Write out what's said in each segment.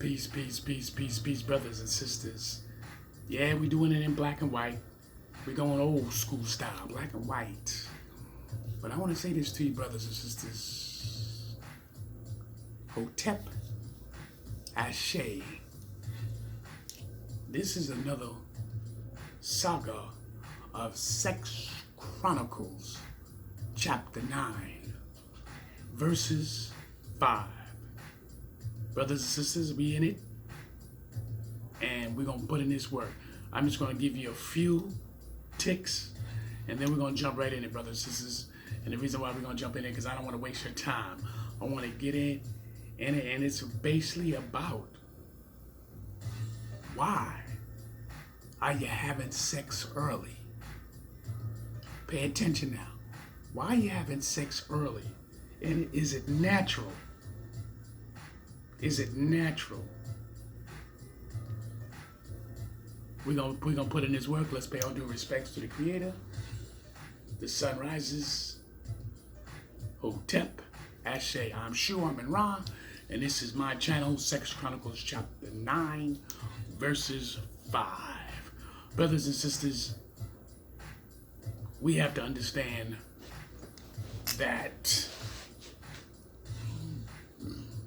Peace, peace, peace, peace, peace, brothers and sisters. Yeah, we doing it in black and white. We going old school style, black and white. But I want to say this to you, brothers and sisters. Hotep Ashe. This is another saga of Sex Chronicles, chapter 9, verses 5. Brothers and sisters, we in it, and we're going to put in this work. I'm just going to give you a few ticks, and then we're going to jump right in it, brothers and sisters. And the reason why we're going to jump in it, because I don't want to waste your time. I want to get in it, and it's basically about why are you having sex early? Pay attention now. Why are you having sex early? And is it natural? Is it natural? We're gonna put in this work. Let's pay all due respects to the Creator. The sun rises. Hotep Ashe. I'm Shu, I'm in Ra, and this is my channel, Sex Chronicles chapter 9, verses 5. Brothers and sisters, we have to understand that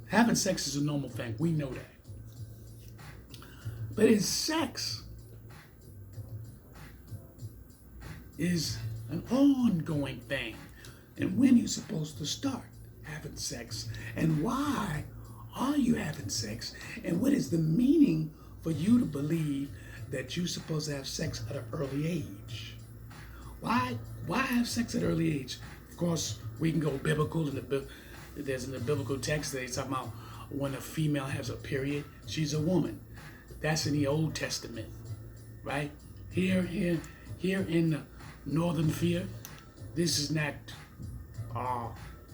having sex is a normal thing. We know that. But sex is an ongoing thing. And when you're supposed to start having sex, and why are you having sex, and what is the meaning for you to believe that you're supposed to have sex at an early age? Why have sex at an early age? Of course, we can go biblical. There's in the biblical text they talk about when a female has a period, she's a woman. That's in the Old Testament, right? Here in the Northern Sphere, this is not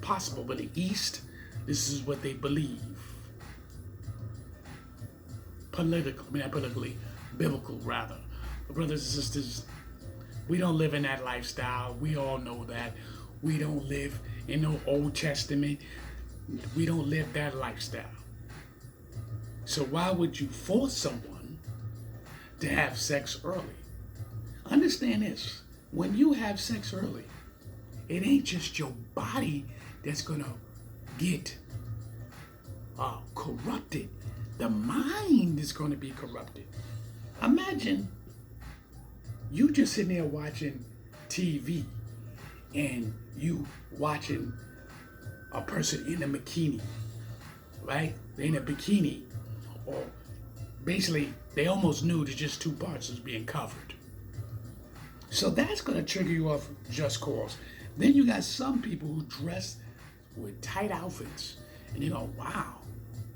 possible, but the East, this is what they believe. Politically, biblical rather. But brothers and sisters, we don't live in that lifestyle. We all know that. We don't live in no Old Testament. We don't live that lifestyle. So why would you force someone to have sex early? Understand this. When you have sex early, it ain't just your body that's gonna get corrupted. The mind is gonna be corrupted. Imagine you just sitting there watching TV and you watching a person in a bikini, right? They're in a bikini, or basically they almost nude, it's just two parts is being covered. So that's gonna trigger you off just cause. Then you got some people who dress with tight outfits and you go, wow,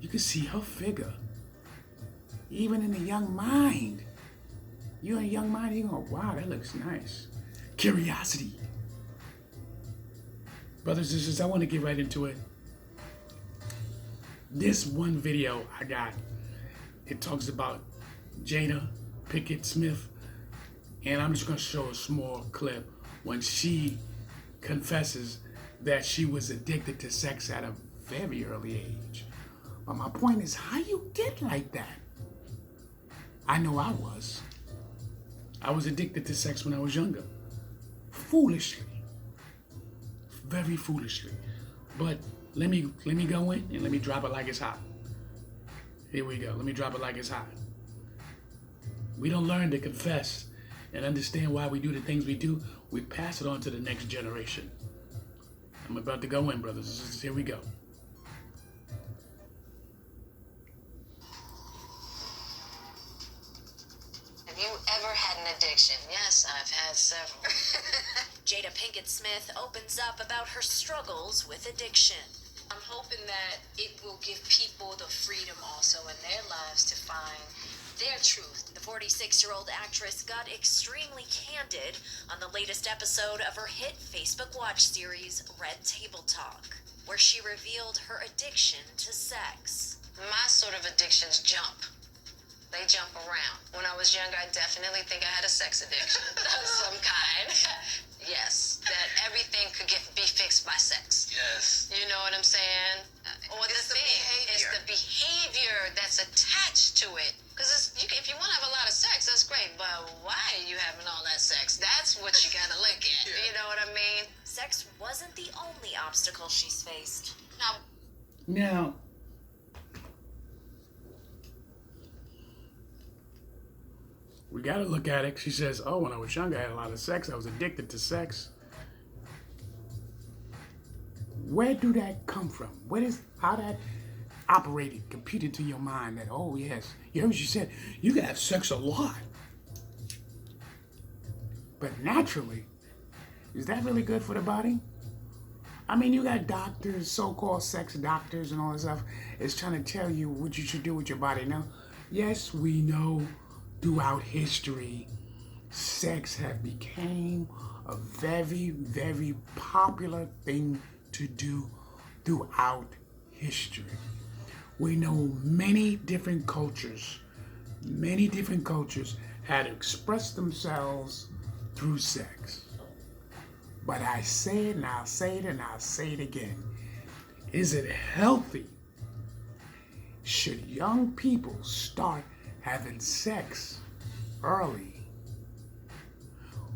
you can see her figure. Even in a young mind. You're in a young mind, you go, wow, that looks nice. Curiosity. Brothers and sisters, I want to get right into it. This one video I got, it talks about Jada Pinkett Smith, and I'm just going to show a small clip when she confesses that she was addicted to sex at a very early age. But my point is, how you get like that? I know I was. I was addicted to sex when I was younger. Foolishly. Very foolishly. But let me go in and let me drop it like it's hot. Here we go. Let me drop it like it's hot. We don't learn to confess and understand why we do the things we do. We pass it on to the next generation. I'm about to go in, brothers and sisters. Here we go. Have you ever had an addiction? Yes, I've had several. Jada Pinkett Smith opens up about her struggles with addiction. I'm hoping that it will give people the freedom also in their lives to find their truth. The 46-year-old actress got extremely candid on the latest episode of her hit Facebook Watch series, Red Table Talk, where she revealed her addiction to sex. My sort of addictions jump. They jump around. When I was younger, I definitely think I had a sex addiction of some kind. yes, that everything could be fixed by sex. Yes. You know what I'm saying? Or It's the behavior. It's the behavior that's attached to it. Because if you want to have a lot of sex, that's great. But why are you having all that sex? That's what you got to look at. Yeah. You know what I mean? Sex wasn't the only obstacle she's faced. Now, we got to look at it. She says, oh, when I was younger, I had a lot of sex. I was addicted to sex. Where do that come from? How that operated, computed to your mind that, oh, yes. You heard what she said, you can have sex a lot. But naturally, is that really good for the body? I mean, you got doctors, so-called sex doctors and all this stuff, is trying to tell you what you should do with your body. Now, yes, we know throughout history, sex have become a very, very popular thing to do throughout history. We know many different cultures had expressed themselves through sex. But I say it and I'll say it and I'll say it again. Is it healthy? Should young people start having sex early?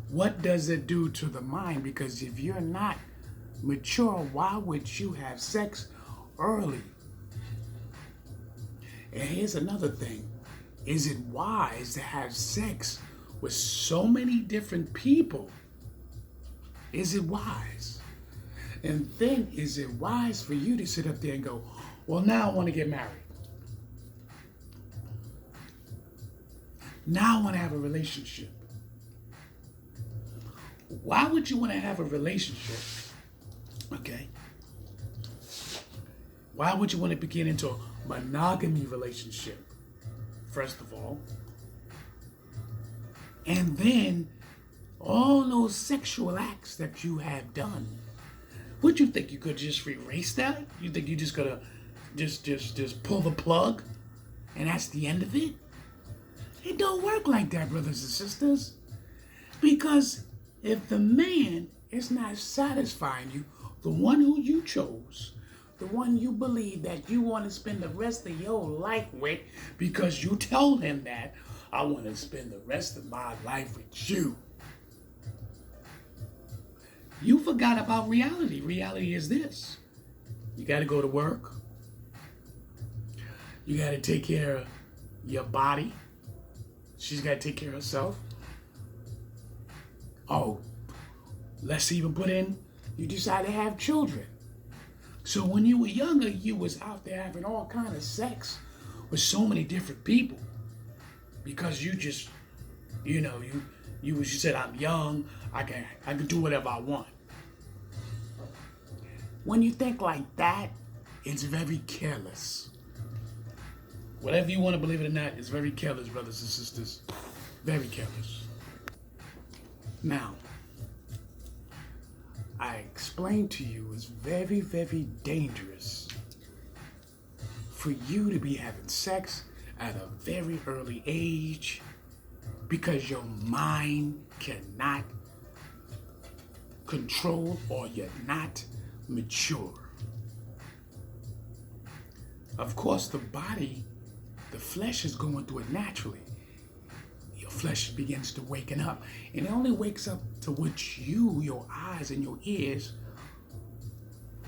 What does it do to the mind? Because if you're not mature, why would you have sex early? And here's another thing. Is it wise to have sex with so many different people? Is it wise? And then is it wise for you to sit up there and go, well, now I want to get married. Now I want to have a relationship. Why would you want to have a relationship? Okay. Why would you want to get into a monogamy relationship, first of all? And then all those sexual acts that you have done. Would you think you could just erase that? You think you just gotta just pull the plug and that's the end of it? It don't work like that, brothers and sisters. Because if the man is not satisfying you, the one who you chose, the one you believe that you want to spend the rest of your life with, because you told him that, I want to spend the rest of my life with you. You forgot about reality. Reality is this. You got to go to work. You got to take care of your body. She's got to take care of herself. Oh, let's even put in, you decide to have children. So when you were younger, you was out there having all kind of sex with so many different people. Because you just, you said, I'm young, I can do whatever I want. When you think like that, it's very careless. Whatever you want to believe it or not, it's very careless, brothers and sisters. Very careless. Now, I explained to you it's very, very dangerous for you to be having sex at a very early age because your mind cannot control or you're not mature. Of course, the body, the flesh is going through it naturally. Your flesh begins to waken up, and it only wakes up to what your eyes and your ears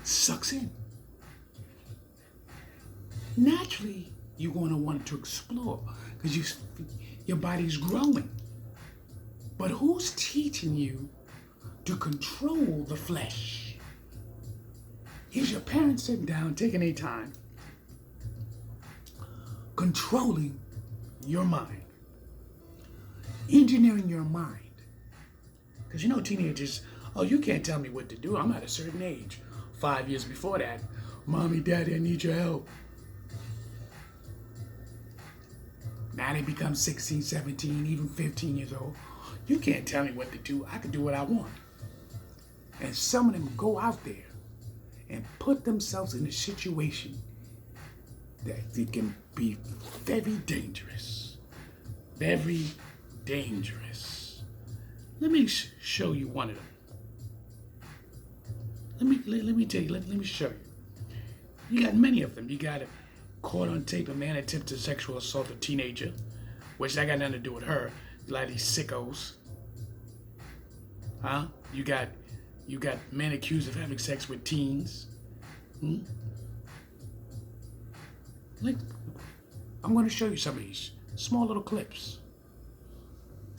sucks in. Naturally, you're going to want to explore because your body's growing. But who's teaching you to control the flesh? Is your parents sitting down, taking their time, controlling your mind, engineering your mind? Because teenagers, oh, you can't tell me what to do. I'm at a certain age. 5 years before that, Mommy, Daddy, I need your help. Now they become 16, 17, even 15 years old. You can't tell me what to do. I can do what I want. And some of them go out there and put themselves in a situation that it can be very dangerous. Very dangerous. Let me show you one of them. Let me tell you. Let me show you. You got many of them. You got caught on tape a man attempted to sexual assault a teenager, which that got nothing to do with her. A lot of these sickos. Huh? You got men accused of having sex with teens. Like, I'm going to show you some of these small little clips.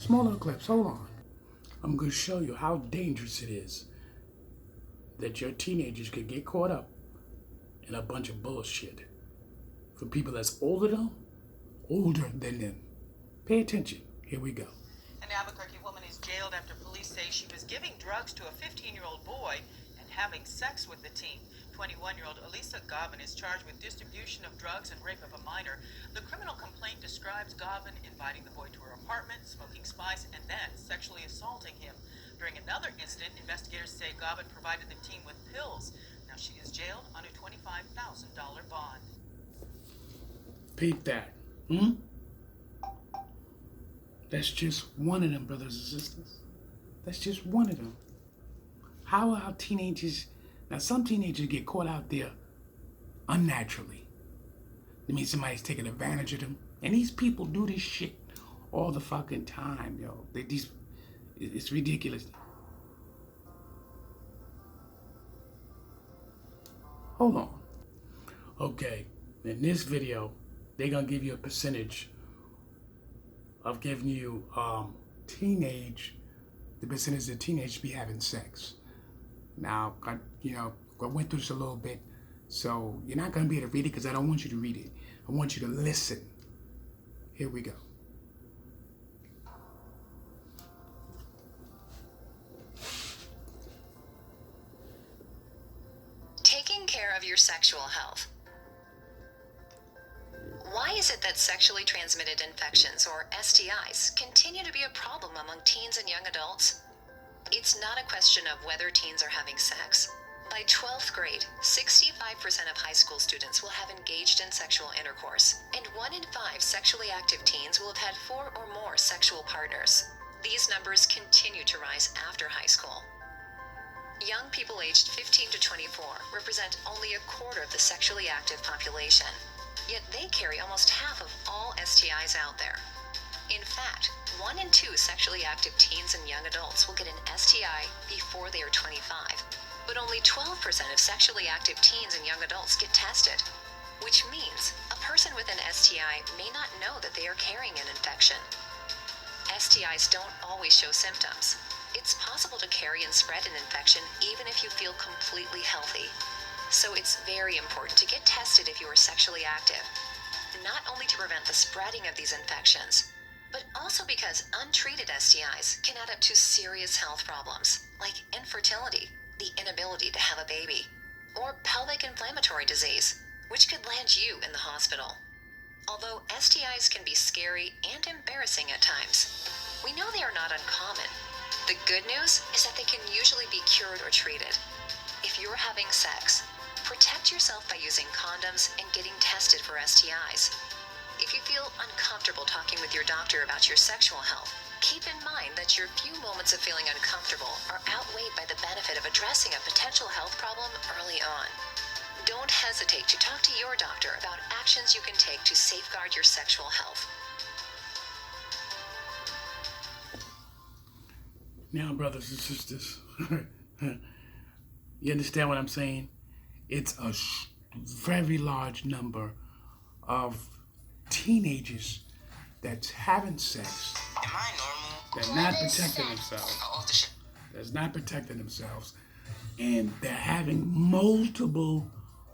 Hold on. I'm going to show you how dangerous it is that your teenagers could get caught up in a bunch of bullshit from people that's older than them. Pay attention. Here we go. An Albuquerque woman is jailed after police say she was giving drugs to a 15-year-old boy and having sex with the teen. 21-year-old Elisa Garvin is charged with distribution of drugs and rape of a minor. The criminal complaint describes Garvin inviting the boy to her apartment, smoking spice, and then sexually assaulting him. During another incident, investigators say Garvin provided the teen with pills. Now she is jailed on a $25,000 bond. Peep that. That's just one of them, brothers and sisters. That's just one of them. How are our teenagers... Now, some teenagers get caught out there unnaturally. That means somebody's taking advantage of them. And these people do this shit all the fucking time, yo. It's ridiculous. Hold on. Okay, in this video, they're gonna give you a percentage of giving you the percentage of teenagers be having sex. Now, I went through this a little bit, so you're not gonna be able to read it because I don't want you to read it. I want you to listen. Here we go. Taking care of your sexual health. Why is it that sexually transmitted infections, or STIs, continue to be a problem among teens and young adults? It's not a question of whether teens are having sex. By 12th grade, 65% of high school students will have engaged in sexual intercourse, and 1 in 5 sexually active teens will have had 4 or more sexual partners. These numbers continue to rise after high school. Young people aged 15 to 24 represent only a quarter of the sexually active population, yet they carry almost half of all STIs out there. In fact, 1 in 2 sexually active teens and young adults will get an STI before they are 25, but only 12% of sexually active teens and young adults get tested, which means a person with an STI may not know that they are carrying an infection. STIs don't always show symptoms. It's possible to carry and spread an infection even if you feel completely healthy. So it's very important to get tested if you are sexually active, not only to prevent the spreading of these infections, but also because untreated STIs can add up to serious health problems like infertility, the inability to have a baby, or pelvic inflammatory disease, which could land you in the hospital. Although STIs can be scary and embarrassing at times, we know they are not uncommon. The good news is that they can usually be cured or treated. If you're having sex, protect yourself by using condoms and getting tested for STIs. If you feel uncomfortable talking with your doctor about your sexual health, keep in mind that your few moments of feeling uncomfortable are outweighed by the benefit of addressing a potential health problem early on. Don't hesitate to talk to your doctor about actions you can take to safeguard your sexual health. Now, brothers and sisters, you understand what I'm saying? It's a very large number of teenagers that's having sex. Am I normal? They're not protecting themselves. That's not protecting themselves. And they're having multiple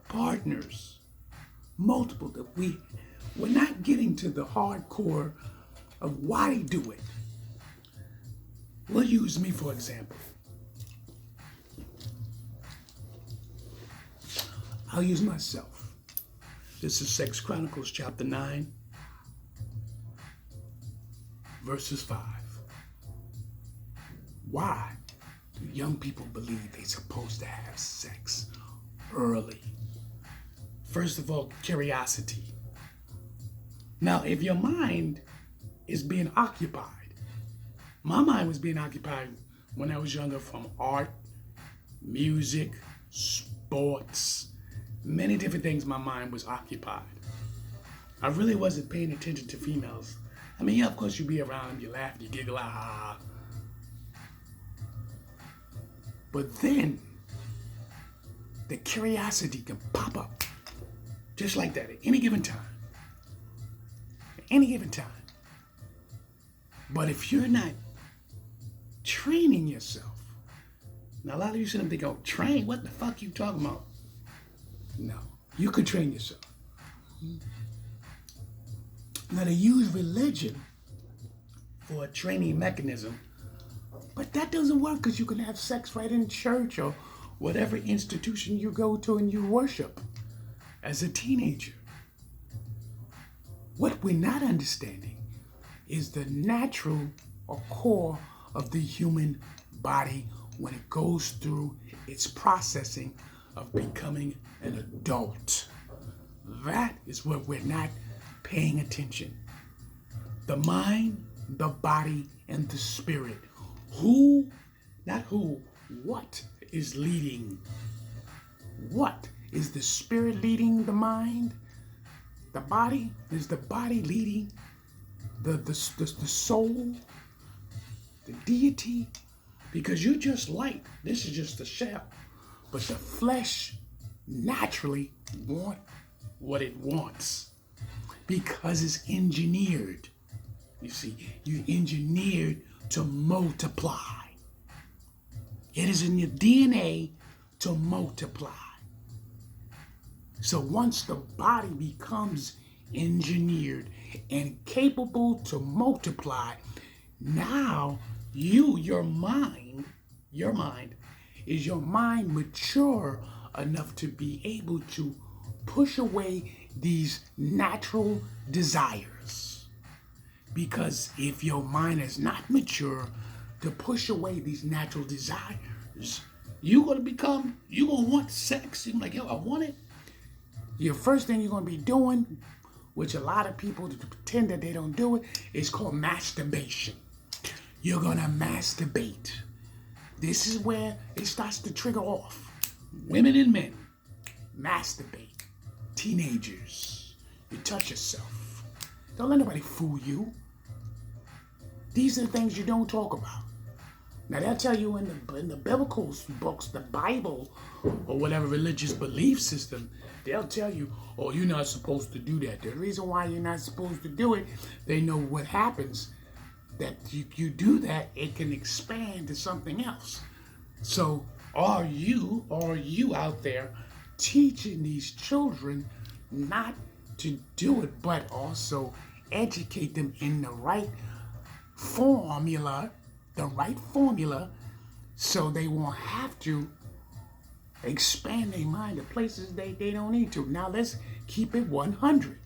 partners. Multiple. We're not getting to the hardcore of why they do it. We'll use me for example. I'll use myself. This is Sex Chronicles chapter 9, verses 5. Why do young people believe they're supposed to have sex early? First of all, curiosity. Now, if your mind is being occupied, my mind was being occupied when I was younger from art, music, sports, many different things. My mind was occupied. I really wasn't paying attention to females. I mean, yeah, of course you be around them, you laugh, you giggle, ah. But then, the curiosity can pop up, just like that, at any given time. At any given time. But if you're not training yourself, now a lot of you sit and think, oh, train? What the fuck you talking about? No, you could train yourself. Now they use religion for a training mechanism, but that doesn't work because you can have sex right in church or whatever institution you go to and you worship as a teenager. What we're not understanding is the natural or core of the human body when it goes through its processing of becoming an adult. That is what we're not paying attention. The mind, the body, and the spirit. Who, not who, what is leading? What? Is the spirit leading the mind? The body? Is the body leading the soul? The deity? Because you're just light. This is just the shell. But the flesh naturally wants what it wants because it's engineered. You see, you engineered to multiply. It is in your DNA to multiply. So once the body becomes engineered and capable to multiply, now your mind is your mind mature enough to be able to push away these natural desires. Because if your mind is not mature to push away these natural desires, you're gonna want sex. You're like, yo, I want it. Your first thing you're gonna be doing, which a lot of people pretend that they don't do it, is called masturbation. You're gonna masturbate. This is where it starts to trigger off. Women and men, masturbate. Teenagers, you touch yourself. Don't let nobody fool you. These are the things you don't talk about. Now they'll tell you in the biblical books, the Bible, or whatever religious belief system, they'll tell you, oh, you're not supposed to do that. The reason why you're not supposed to do it, they know what happens. That you do that, it can expand to something else. So are you out there teaching these children not to do it, but also educate them in the right formula, so they won't have to expand their mind to places they don't need to. Now let's keep it 100.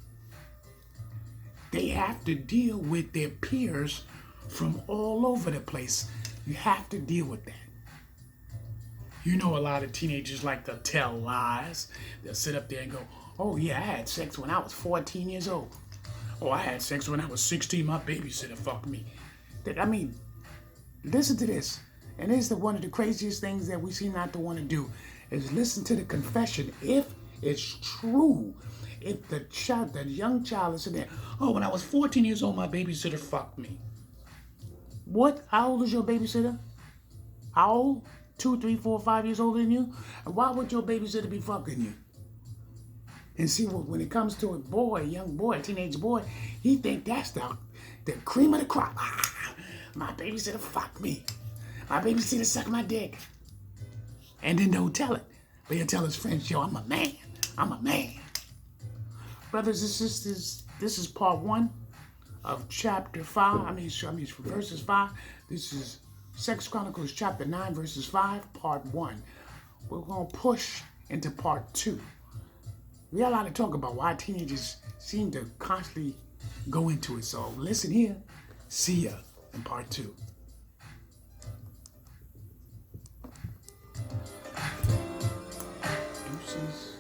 They have to deal with their peers from all over the place. You have to deal with that. You know, a lot of teenagers like to tell lies. They'll sit up there and go, oh yeah, I had sex when I was 14 years old. Oh, I had sex when I was 16. My babysitter fucked me. I mean, listen to this. And this is one of the craziest things that we seem not to want to do, is listen to the confession. If it's true, if the young child is sitting there, oh, when I was 14 years old, my babysitter fucked me. What? How old is your babysitter? How old? 2, 3, 4, 5 years older than you? And why would your babysitter be fucking you? And see, when it comes to a young boy, a teenage boy, he think that's the cream of the crop. My babysitter fucked me. My babysitter sucked my dick. And then don't tell it. But he'll tell his friends, yo, I'm a man. I'm a man. Brothers and sisters, this is part 1 of chapter 5. I mean verses 5. This is Sex Chronicles chapter 9, verses 5, part 1. We're going to push into part 2. We got a lot to talk about why teenagers seem to constantly go into it. So listen here. See ya in part 2. Deuces.